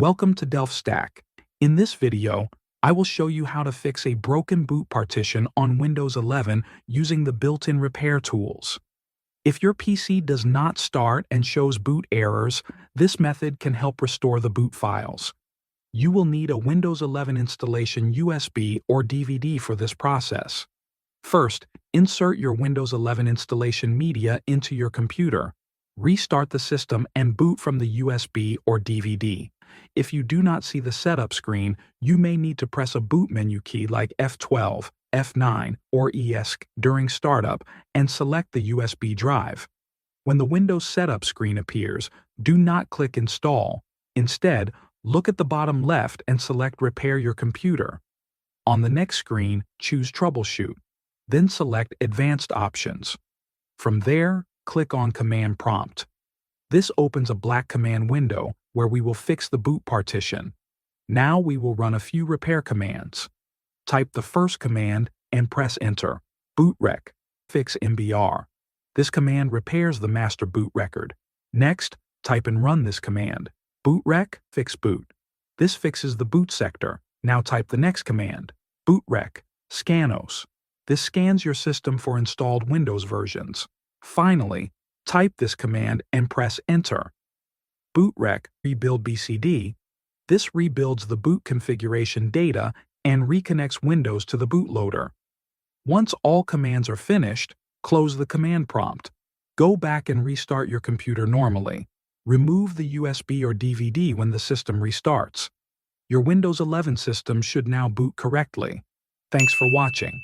Welcome to DelftStack. In this video, I will show you how to fix a broken boot partition on Windows 11 using the built-in repair tools. If your PC does not start and shows boot errors, this method can help restore the boot files. You will need a Windows 11 installation USB or DVD for this process. First, insert your Windows 11 installation media into your computer. Restart the system and boot from the USB or DVD. If you do not see the setup screen, you may need to press a boot menu key like F12, F9, or ESC during startup and select the USB drive. When the Windows setup screen appears, do not click Install. Instead, look at the bottom left and select Repair your computer. On the next screen, choose Troubleshoot. Then select Advanced Options. From there, click on Command Prompt. This opens a black command window where we will fix the boot partition. Now we will run a few repair commands. Type the first command and press Enter. Bootrec, fixmbr. This command repairs the master boot record. Next, type and run this command. Bootrec, fixboot. This fixes the boot sector. Now type the next command. Bootrec, scanos. This scans your system for installed Windows versions. Finally, type this command and press Enter. Bootrec, rebuild BCD. This rebuilds the boot configuration data and reconnects Windows to the bootloader. Once all commands are finished, close the command prompt. Go back and restart your computer normally. Remove the USB or DVD when the system restarts. Your Windows 11 system should now boot correctly. Thanks for watching.